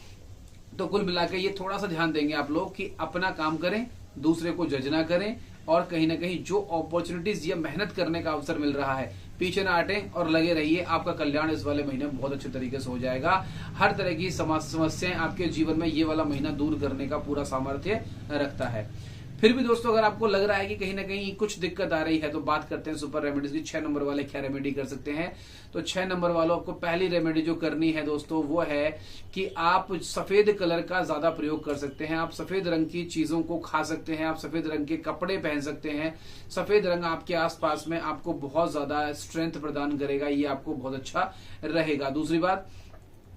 तो कुल मिलाकर ये थोड़ा सा ध्यान देंगे आप लोग कि अपना काम करें, दूसरे को जज ना करें, और कहीं ना कहीं जो अपॉर्चुनिटीज या मेहनत करने का अवसर मिल रहा है पीछे ना हटें और लगे रहिए। आपका कल्याण इस वाले महीने में बहुत अच्छे तरीके से हो जाएगा। हर तरह की समस्याएं आपके जीवन में ये वाला महीना दूर करने का पूरा सामर्थ्य रखता है। फिर भी दोस्तों अगर आपको लग रहा है कि कहीं ना कहीं कुछ दिक्कत आ रही है तो बात करते हैं सुपर रेमेडीज की। 6 नंबर वाले क्या रेमेडी कर सकते हैं? तो 6 नंबर वालों को पहली रेमेडी जो करनी है दोस्तों वो है कि आप सफेद कलर का ज्यादा प्रयोग कर सकते हैं। आप सफेद रंग की चीजों को खा सकते हैं, आप सफेद रंग के कपड़े पहन सकते हैं। सफेद रंग आपके आसपास में आपको बहुत ज्यादा स्ट्रेंथ प्रदान करेगा, ये आपको बहुत अच्छा रहेगा। दूसरी बात,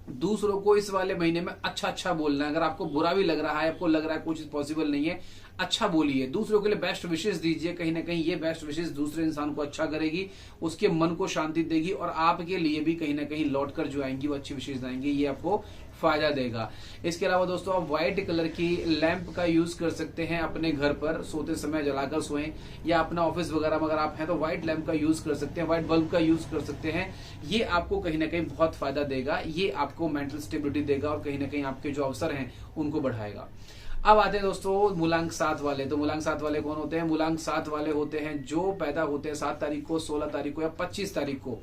दूसरों को इस वाले महीने में अच्छा अच्छा बोलना है। अगर आपको बुरा भी लग रहा है, आपको लग रहा है कोई चीज पॉसिबल नहीं है, अच्छा बोलिए, दूसरों के लिए बेस्ट विशेष दीजिए। कहीं ना कहीं ये बेस्ट विशेष दूसरे इंसान को अच्छा करेगी, उसके मन को शांति देगी और आपके लिए भी कहीं ना कहीं लौट कर जो आएंगी वो अच्छी विशेष आएंगी, ये आपको फायदा देगा। इसके अलावा दोस्तों आप व्हाइट कलर की लैंप का यूज कर सकते हैं अपने घर पर, सोते समय जलाकर सोएं, या अपना ऑफिस वगैरह में अगर आप हैं तो व्हाइट लैंप का यूज कर सकते हैं, व्हाइट बल्ब का यूज कर सकते हैं। ये आपको कहीं ना कहीं बहुत फायदा देगा, ये आपको मेंटल स्टेबिलिटी देगा और कहीं ना कहीं आपके जो अवसर हैं उनको बढ़ाएगा। अब आते हैं दोस्तों मूलांक 7 वाले। तो मूलांक 7 वाले कौन होते हैं? मूलांक 7 वाले होते हैं जो पैदा होते हैं 7 तारीख को, 16 तारीख को या 25 तारीख को।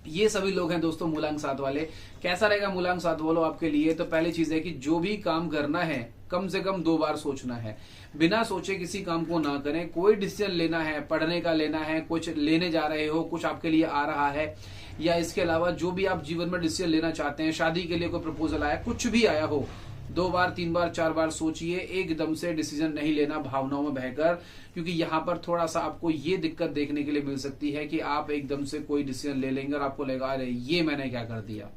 ये सभी लोग हैं दोस्तों मूलांक 7 वाले। कैसा रहेगा मूलांक 7 वालों आपके लिए? तो पहली चीज है कि जो भी काम करना है कम से कम 2 बार सोचना है, बिना सोचे किसी काम को ना करें। कोई डिसीजन लेना है, पढ़ने का लेना है, कुछ लेने जा रहे हो, कुछ आपके लिए आ रहा है, या इसके अलावा जो भी आप जीवन में डिसीजन लेना चाहते हैं, शादी के लिए कोई प्रपोजल आया, कुछ भी आया हो, 2 बार 3 बार 4 बार सोचिए, एकदम से डिसीजन नहीं लेना भावनाओं में बहकर, क्योंकि यहाँ पर थोड़ा सा आपको ये दिक्कत देखने के लिए मिल सकती है कि आप एकदम से कोई डिसीजन ले लेंगे और आपको लगेगा अरे ये मैंने क्या कर दिया।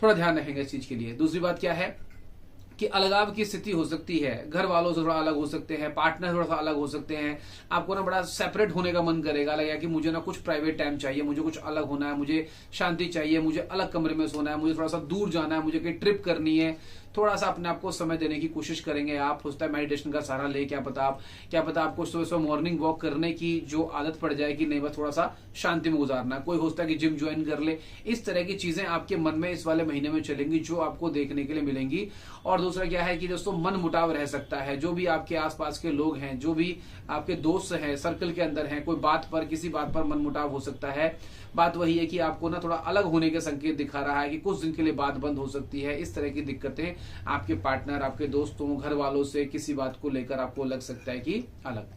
थोड़ा ध्यान रखेंगे इस चीज के लिए। दूसरी बात क्या है कि अलगाव की स्थिति हो सकती है, घर वालों से थोड़ा अलग हो सकते हैं, पार्टनर थोड़ा सा अलग हो सकते हैं, आपको ना बड़ा सेपरेट होने का मन करेगा, लगेगा कि मुझे ना कुछ प्राइवेट टाइम चाहिए, मुझे कुछ अलग होना है, मुझे शांति चाहिए, मुझे अलग कमरे में सोना है, मुझे थोड़ा सा दूर जाना है, मुझे कहीं ट्रिप करनी है। थोड़ा सा अपने आप को समय देने की कोशिश करेंगे आप। हो सकता है मेडिटेशन का सहारा ले, क्या पता आपको सुबह सुबह मॉर्निंग वॉक करने की जो आदत पड़ जाए कि नहीं बस थोड़ा सा शांति में गुजारना है। कोई हो सकता है कि जिम ज्वाइन कर ले। इस तरह की चीजें आपके मन में इस वाले महीने में चलेंगी जो आपको देखने के लिए मिलेंगी। और दूसरा क्या है कि दोस्तों मन मुटाव रह सकता है। जो भी आपके आसपास के लोग हैं, जो भी आपके दोस्त हैं, सर्कल के अंदर हैं, कोई बात पर किसी बात पर मन मुटाव हो सकता है। बात वही है कि आपको ना थोड़ा अलग होने के संकेत दिखा रहा है कि कुछ दिन के लिए बात बंद हो सकती है। इस तरह की दिक्कतें आपके पार्टनर, आपके दोस्तों, घर वालों से किसी बात को लेकर आपको लग सकता है कि अलग।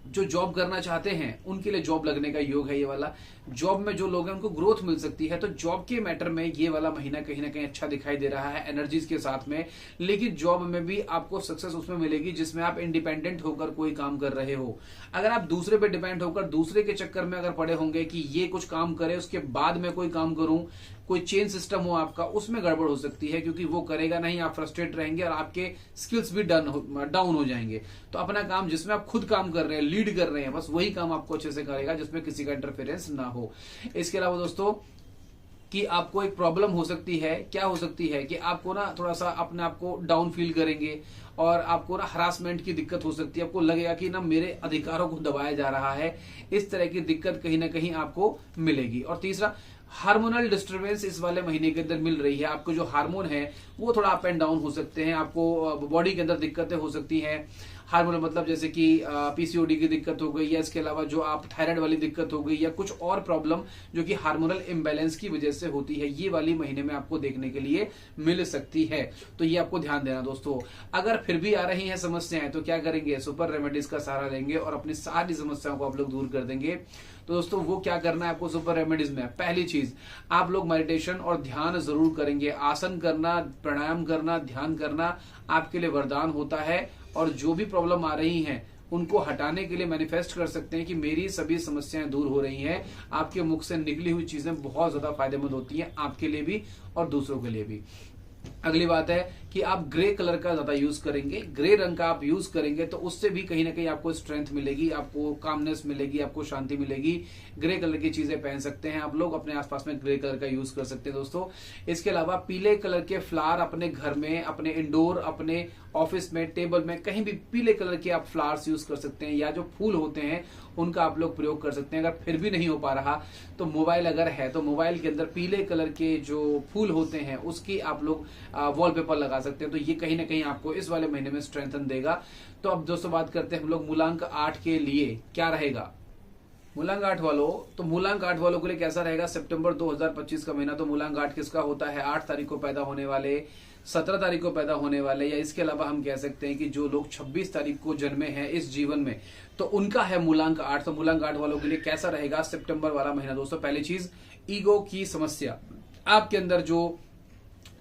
जो जॉब करना चाहते हैं उनके लिए जॉब लगने का योग है ये वाला। जॉब में जो लोग हैं उनको ग्रोथ मिल सकती है। तो जॉब के मैटर में ये वाला महीना कहीं ना कहीं अच्छा दिखाई दे रहा है एनर्जीज के साथ में। लेकिन जॉब में भी आपको सक्सेस उसमें मिलेगी जिसमें आप इंडिपेंडेंट होकर कोई काम कर रहे हो। अगर आप दूसरे पे डिपेंड होकर दूसरे के चक्कर में अगर पड़े होंगे कि ये कुछ काम करे उसके बाद में कोई काम करूं, कोई चेन सिस्टम हो आपका, उसमें गड़बड़ हो सकती है क्योंकि वो करेगा नहीं, आप फ्रस्ट्रेट रहेंगे और आपके स्किल्स भी डाउन हो जाएंगे। तो अपना काम जिसमें आप खुद काम कर रहे हैं, लीड कर रहे हैं, बस वही काम आपको अच्छे से करेगा जिसमें किसी का इंटरफेरेंस ना हो। इसके अलावा दोस्तों कि आपको एक प्रॉब्लम हो सकती है, क्या हो सकती है कि आपको ना थोड़ा सा अपने आप को डाउन फील करेंगे और आपको ना हरासमेंट की दिक्कत हो सकती है। आपको लगेगा कि ना मेरे अधिकारों को दबाया जा रहा है। इस तरह की दिक्कत कहीं ना कहीं आपको मिलेगी। और तीसरा, हार्मोनल डिस्टरबेंस इस वाले महीने के अंदर मिल रही है। आपको जो हार्मोन है वो थोड़ा अप एंड डाउन हो सकते हैं। आपको बॉडी के अंदर दिक्कतें हो सकती हैं। हार्मोनल मतलब जैसे कि पीसीओडी की दिक्कत हो गई, या इसके अलावा जो आप थायराइड वाली दिक्कत हो गई, या कुछ और प्रॉब्लम जो कि हार्मोनल इम्बैलेंस की वजह से होती है, ये वाली महीने में आपको देखने के लिए मिल सकती है। तो ये आपको ध्यान देना दोस्तों। अगर फिर भी आ रही हैं समस्याएं तो क्या करेंगे? सुपर रेमेडीज का सहारा लेंगे और अपनी सारी समस्याओं को आप लोग दूर कर देंगे। तो दोस्तों वो क्या करना है आपको सुपर रेमेडीज में? पहली चीज, आप लोग मेडिटेशन और ध्यान जरूर करेंगे। आसन करना, प्राणायाम करना, ध्यान करना आपके लिए वरदान होता है। और जो भी प्रॉब्लम आ रही हैं उनको हटाने के लिए मैनिफेस्ट कर सकते हैं कि मेरी सभी समस्याएं दूर हो रही हैं। आपके मुख से निकली हुई चीजें बहुत ज्यादा फायदेमंद होती हैं, आपके लिए भी और दूसरों के लिए भी। अगली बात है कि आप ग्रे कलर का ज्यादा यूज करेंगे। ग्रे रंग का आप यूज करेंगे तो उससे भी कहीं ना कहीं आपको स्ट्रेंथ मिलेगी, आपको कामनेस मिलेगी, आपको शांति मिलेगी। ग्रे कलर की चीजें पहन सकते हैं आप लोग, अपने आसपास में ग्रे कलर का यूज कर सकते हैं दोस्तों। इसके अलावा पीले कलर के फ्लावर अपने घर में, अपने इंडोर, अपने ऑफिस में, टेबल में, कहीं भी पीले कलर के आप फ्लावर्स यूज कर सकते हैं, या जो फूल होते हैं उनका आप लोग प्रयोग कर सकते हैं। अगर फिर भी नहीं हो पा रहा तो मोबाइल अगर है तो मोबाइल के अंदर पीले कलर के जो फूल होते हैं उसकी आप लोग वॉलपेपर लगा सकते हैं। तो ये कहीं ना कहीं आपको इस वाले महीने में स्ट्रेंथन देगा। तो अब दोस्तों बात करते हैं हम लोग मूलांक 8 के लिए क्या रहेगा। मूलांक 8 वालों, तो मूलांक 8 वालों के लिए कैसा रहेगा सितंबर 2025 का महीना? तो मूलांक 8 किसका होता है? 8 तारीख को पैदा होने वाले, 17 तारीख को पैदा होने वाले, या इसके अलावा हम कह सकते हैं कि जो लोग 26 तारीख को जन्मे हैं इस जीवन में, तो उनका है मूलांक 8। तो मूलांक 8 वालों के लिए कैसा रहेगा सितंबर वाला महीना दोस्तों? पहली चीज, ईगो की समस्या। आपके अंदर जो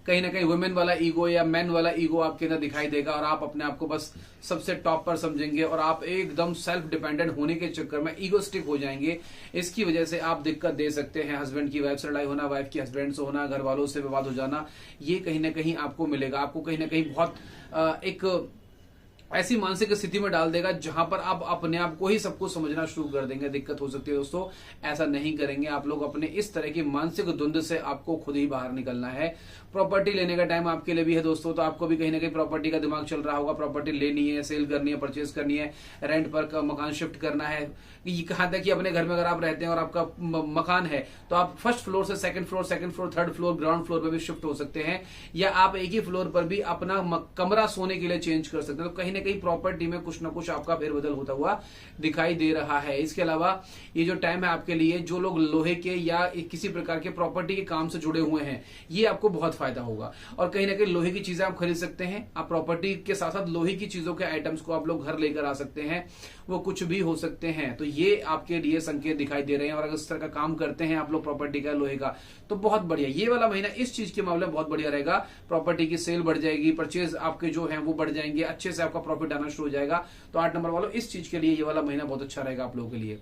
कहीं ना कहीं वुमेन वाला ईगो या मैन वाला ईगो आपके अंदर दिखाई देगा और आप अपने आप को बस सबसे टॉप पर समझेंगे और आप एकदम सेल्फ डिपेंडेंट होने के चक्कर में ईगोस्टिक हो जाएंगे। इसकी वजह से आप दिक्कत दे सकते हैं। हस्बैंड की वाइफ से लड़ाई होना, वाइफ की हस्बैंड से होना, घर वालों से विवाद हो जाना, ये कहीं ना कहीं आपको मिलेगा। आपको कहीं ना कहीं बहुत एक ऐसी मानसिक स्थिति में डाल देगा जहां पर आप अपने आप को ही सब कुछ समझना शुरू कर देंगे। दिक्कत हो सकती है दोस्तों, ऐसा नहीं करेंगे। आप लोग अपने इस तरह की मानसिक द्वंद से आपको खुद ही बाहर निकलना है। प्रॉपर्टी लेने का टाइम आपके लिए भी है दोस्तों, तो आपको भी कहीं ना कहीं प्रॉपर्टी का दिमाग चल रहा होगा। प्रॉपर्टी लेनी है, सेल करनी है, परचेज करनी है, रेंट पर मकान शिफ्ट करना है। ये कहा था कि अपने घर में अगर आप रहते हैं और आपका मकान है तो आप फर्स्ट फ्लोर से second floor, third floor, ground floor पर भी शिफ्ट हो सकते हैं, या आप एक ही फ्लोर पर भी अपना कमरा सोने के लिए चेंज कर सकते हैं। तो कहीं ना कहीं प्रॉपर्टी में कुछ ना कुछ आपका फेरबदल होता हुआ दिखाई दे रहा है। इसके अलावा ये जो टाइम है आपके लिए, जो लोग लोहे के या किसी प्रकार के प्रॉपर्टी के काम से जुड़े हुए हैं, ये आपको बहुत फायदा होगा। और कहीं ना कहीं लोहे की चीजें आप खरीद सकते हैं। आप प्रॉपर्टी के साथ साथ लोहे की चीजों के आइटम्स को आप लोग घर लेकर आ सकते हैं, वो कुछ भी हो सकते हैं। तो ये आपके लिए संकेत दिखाई दे रहे हैं। और अगर इस तरह का काम करते हैं आप लोग प्रॉपर्टी का, लोहे का, तो बहुत बढ़िया। ये वाला महीना इस चीज के मामले में बहुत बढ़िया रहेगा। प्रॉपर्टी की सेल बढ़ जाएगी, परचेज आपके जो है वो बढ़ जाएंगे, अच्छे से आपका प्रॉफिट आना शुरू हो जाएगा। तो 8 नंबर वालों, इस चीज के लिए ये वाला महीना बहुत अच्छा रहेगा आप लोगों के लिए।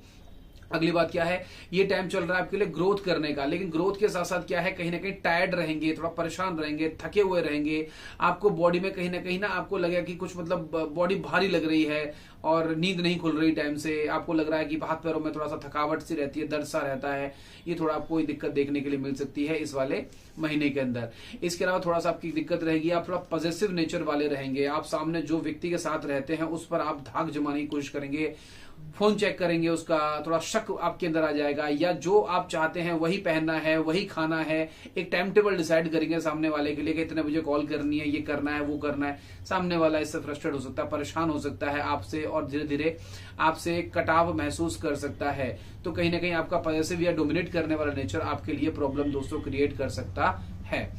अगली बात क्या है, ये टाइम चल रहा है आपके लिए ग्रोथ करने का, लेकिन ग्रोथ के साथ साथ क्या है, कहीं ना कहीं टायर्ड रहेंगे, थोड़ा परेशान रहेंगे, थके हुए रहेंगे। आपको बॉडी में कहीं ना आपको लगेगा कि कुछ मतलब बॉडी भारी लग रही है और नींद नहीं खुल रही टाइम से। आपको लग रहा है कि हाथ पैरों में थोड़ा सा थकावट सी रहती है, दर्द सा रहता है। ये थोड़ा आपको दिक्कत देखने के लिए मिल सकती है इस वाले महीने के अंदर। इसके अलावा थोड़ा सा आपकी दिक्कत रहेगी, आप थोड़ा पॉजिटिव नेचर वाले रहेंगे। आप सामने जो व्यक्ति के साथ रहते हैं उस पर आप धाक जमाने की कोशिश करेंगे, फोन चेक करेंगे, उसका थोड़ा शक आपके अंदर आ जाएगा। या जो आप चाहते हैं वही पहनना है, वही खाना है, एक टाइम टेबल डिसाइड करेंगे सामने वाले के लिए कि इतने बजे कॉल करनी है, ये करना है, वो करना है। सामने वाला इससे फ्रस्ट्रेट हो सकता है, परेशान हो सकता है आपसे और धीरे धीरे आपसे कटाव महसूस कर सकता है। तो कहीं ना कहीं आपका पॉजिटिव या डोमिनेट करने वाला नेचर आपके लिए प्रॉब्लम दोस्तों क्रिएट कर सकता है।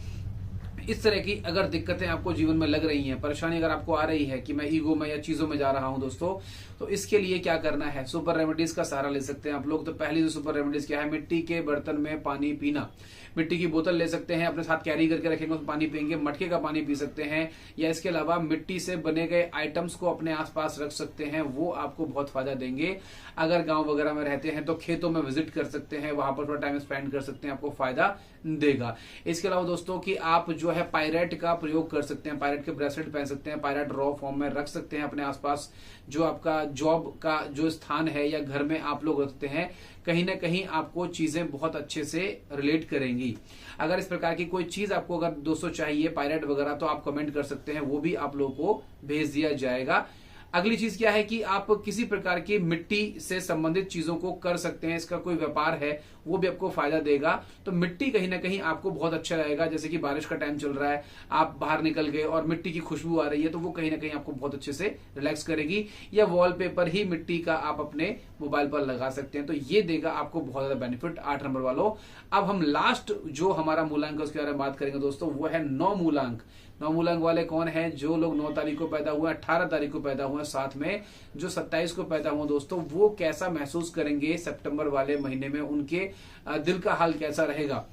इस तरह की अगर दिक्कतें आपको जीवन में लग रही हैं, परेशानी अगर आपको आ रही है कि मैं ईगो में या चीजों में जा रहा हूं दोस्तों, तो इसके लिए क्या करना है, सुपर रेमेडीज का सहारा ले सकते हैं आप लोग। तो पहली जो सुपर रेमेडीज क्या है, मिट्टी के बर्तन में पानी पीना। मिट्टी की बोतल ले सकते हैं, अपने साथ कैरी करके रखेंगे, उसमें पानी पियेंगे। मटके का पानी पी सकते हैं, या इसके अलावा मिट्टी से बने गए आइटम्स को अपने आसपास रख सकते हैं, वो आपको बहुत फायदा देंगे। अगर गांव वगैरह में रहते हैं तो खेतों में विजिट कर सकते हैं, वहां पर थोड़ा टाइम स्पेंड कर सकते हैं, आपको फायदा देगा। इसके अलावा दोस्तों कि आप जो है पायरेट का प्रयोग कर सकते हैं, पायरेट के ब्रेसलेट पहन सकते हैं, पायरेट रॉ फॉर्म में रख सकते हैं अपने आसपास। जो आपका जॉब का जो स्थान है या घर में आप लोग रखते हैं, कहीं ना कहीं आपको चीजें बहुत अच्छे से रिलेट करेंगी। अगर इस प्रकार की कोई चीज आपको अगर दोस्तों चाहिए पायरेट वगैरह, तो आप कमेंट कर सकते हैं, वो भी आप लोगों को भेज दिया जाएगा। अगली चीज क्या है कि आप किसी प्रकार की मिट्टी से संबंधित चीजों को कर सकते हैं, इसका कोई व्यापार है वो भी आपको फायदा देगा। तो मिट्टी कहीं ना कहीं आपको बहुत अच्छा रहेगा। जैसे कि बारिश का टाइम चल रहा है, आप बाहर निकल गए और मिट्टी की खुशबू आ रही है, तो वो कहीं ना कहीं आपको बहुत अच्छे से रिलैक्स करेगी। या वॉलपेपर ही मिट्टी का आप अपने मोबाइल पर लगा सकते हैं, तो ये देगा आपको बहुत ज्यादा बेनिफिट 8 नंबर वालों। अब हम लास्ट जो हमारा मूलांक है उसके बारे में बात करेंगे दोस्तों, वो है 9 मूलांक। 9 मूलांक वाले कौन है, जो लोग 9 तारीख को पैदा हुए, 18 तारीख को पैदा हुए, साथ में जो 27 को पैदा हुए दोस्तों, वो कैसा महसूस करेंगे सितंबर वाले महीने में, उनके दिल का हाल कैसा रहेगा।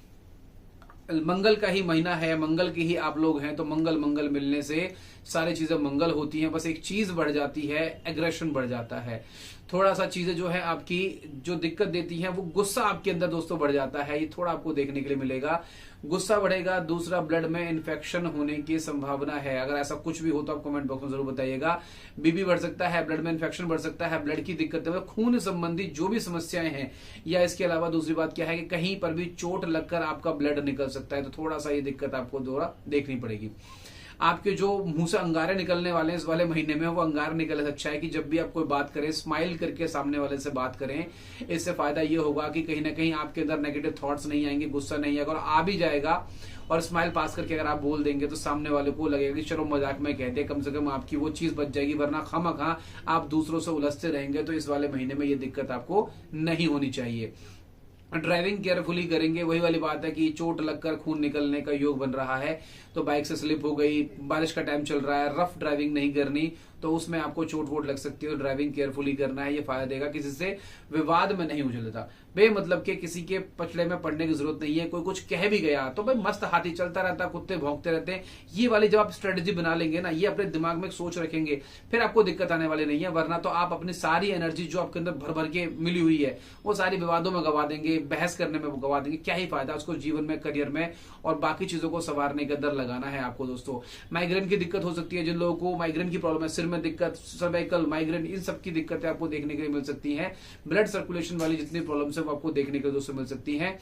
मंगल का ही महीना है, मंगल के ही आप लोग हैं, तो मंगल मंगल मिलने से सारी चीजें मंगल होती हैं। बस एक चीज बढ़ जाती है, एग्रेशन बढ़ जाता है। थोड़ा सा चीजें जो है आपकी जो दिक्कत देती हैं, वो गुस्सा आपके अंदर दोस्तों बढ़ जाता है। ये थोड़ा आपको देखने के लिए मिलेगा, गुस्सा बढ़ेगा। दूसरा, ब्लड में इन्फेक्शन होने की संभावना है। अगर ऐसा कुछ भी हो तो आप कमेंट बॉक्स में जरूर बताइएगा। बीपी बढ़ सकता है, ब्लड में इन्फेक्शन बढ़ सकता है, ब्लड की दिक्कत है, खून संबंधी जो भी समस्याएं हैं। या इसके अलावा दूसरी बात क्या है कि कहीं पर भी चोट लगकर आपका ब्लड निकल सकता है, तो थोड़ा सा ये दिक्कत आपको थोड़ा देखनी पड़ेगी। आपके जो मुंह से अंगारे निकलने वाले हैं इस वाले महीने में, वो अंगार निकले। अच्छा है कि जब भी आप कोई बात करें, स्माइल करके सामने वाले से बात करें। इससे फायदा ये होगा कि कहीं ना कहीं आपके अंदर नेगेटिव थॉट्स नहीं आएंगे, गुस्सा नहीं आएगा, और आ भी जाएगा और स्माइल पास करके अगर आप बोल देंगे तो सामने वाले को लगेगा कि चलो मजाक में कहते हैं, कम से कम आपकी वो चीज बच जाएगी, वरना खामखा आप दूसरों से उलझते रहेंगे। तो इस वाले महीने में ये दिक्कत आपको नहीं होनी चाहिए। ड्राइविंग केयरफुली करेंगे। वही वाली बात है कि चोट लगकर खून निकलने का योग बन रहा है, तो बाइक से स्लिप हो गई, बारिश का टाइम चल रहा है, रफ ड्राइविंग नहीं करनी, तो उसमें आपको चोट वोट लग सकती है। ड्राइविंग केयरफुली करना है, ये फायदा देगा। किसी से विवाद में नहीं उलझता, बेमतलब के किसी के पचड़े में पड़ने की जरूरत नहीं है। कोई कुछ कह भी गया तो भाई मस्त हाथी चलता रहता, कुत्ते भौंकते रहते हैं। ये वाली जब आप स्ट्रेटेजी बना लेंगे ना, ये अपने दिमाग में सोच रखेंगे, फिर आपको दिक्कत आने वाली नहीं है। वरना तो आप अपनी सारी एनर्जी जो आपके अंदर भर भर के मिली हुई है वो सारी विवादों में गवा देंगे, बहस करने में गवा देंगे। क्या ही फायदा उसको जीवन में, करियर में और बाकी चीजों को संवारने के अंदर लगाना है आपको। दोस्तों, माइग्रेन की दिक्कत हो सकती है, जिन लोगों को माइग्रेन की प्रॉब्लम है, सिर में दिक्कत, सर्वाइकल, माइग्रेन, इन सब की दिक्कतें आपको देखने के लिए मिल सकती हैं। ब्लड सर्कुलेशन वाली जितनी प्रॉब्लम्स है वो आपको देखने के लिए दोस्तों मिल सकती हैं।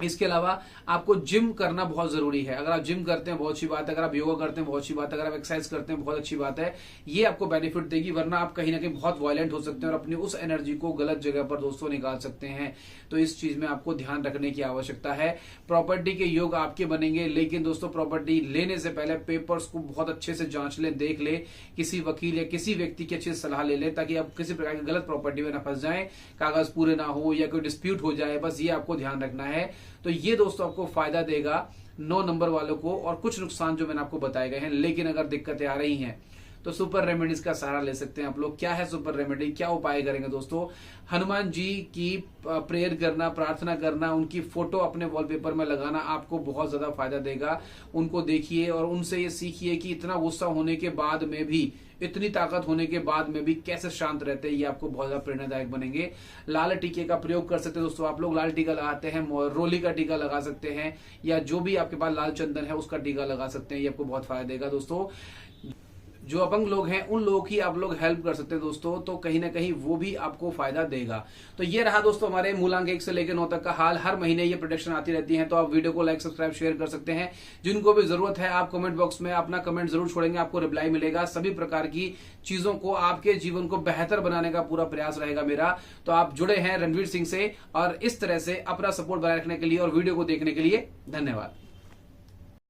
इसके अलावा आपको जिम करना बहुत जरूरी है। अगर आप जिम करते हैं बहुत अच्छी बात है, अगर आप योगा करते हैं बहुत अच्छी बात है, अगर आप एक्सरसाइज करते हैं बहुत अच्छी बात है, ये आपको बेनिफिट देगी। वरना आप कहीं ना कहीं बहुत वायलेंट हो सकते हैं और अपनी उस एनर्जी को गलत जगह पर दोस्तों निकाल सकते हैं। तो इस चीज में आपको ध्यान रखने की आवश्यकता है। प्रॉपर्टी के योग आपके बनेंगे, लेकिन दोस्तों प्रॉपर्टी लेने से पहले पेपर्स को बहुत अच्छे से जांच लें, देख ले, किसी वकील या किसी व्यक्ति की अच्छी सलाह ले लें, ताकि आप किसी प्रकार की गलत प्रॉपर्टी में न फंस जाएं, कागज पूरे ना हो या कोई डिस्प्यूट हो जाए। बस ये आपको ध्यान रखना है। तो ये दोस्तों आपको फायदा देगा 9 नंबर वालों को, और कुछ नुकसान जो मैंने आपको बताए गए हैं। लेकिन अगर दिक्कतें आ रही हैं तो सुपर रेमेडीज का सहारा ले सकते हैं आप लोग। क्या है सुपर रेमेडी, क्या उपाय करेंगे दोस्तों? हनुमान जी की प्रेयर करना, प्रार्थना करना, उनकी फोटो अपने वॉलपेपर में लगाना आपको बहुत ज्यादा फायदा देगा। उनको देखिए और उनसे ये सीखिए कि इतना गुस्सा होने के बाद में भी, इतनी ताकत होने के बाद में भी कैसे शांत रहते हैं, ये आपको बहुत ज्यादा प्रेरणादायक बनेंगे। लाल टीके का प्रयोग कर सकते हैं दोस्तों आप लोग। लाल टीका लगाते हैं, रोली का टीका लगा सकते हैं, या जो भी आपके पास लाल चंदन है उसका टीका लगा सकते हैं। ये आपको बहुत फायदा देगा दोस्तों। जो अपंग लोग हैं उन लोगों की आप लोग हेल्प कर सकते हैं दोस्तों, तो कहीं ना कहीं वो भी आपको फायदा देगा। तो ये रहा दोस्तों हमारे मूलांक 1 से लेकर 9 तक का हाल। हर महीने ये प्रोडिक्शन आती रहती है, तो आप वीडियो को लाइक, सब्सक्राइब, शेयर कर सकते हैं। जिनको भी जरूरत है आप कमेंट बॉक्स में अपना कमेंट जरूर छोड़ेंगे, आपको रिप्लाई मिलेगा। सभी प्रकार की चीजों को, आपके जीवन को बेहतर बनाने का पूरा प्रयास रहेगा मेरा। तो आप जुड़े हैं रणवीर सिंह से, और इस तरह से अपना सपोर्ट बनाए रखने के लिए और वीडियो को देखने के लिए धन्यवाद।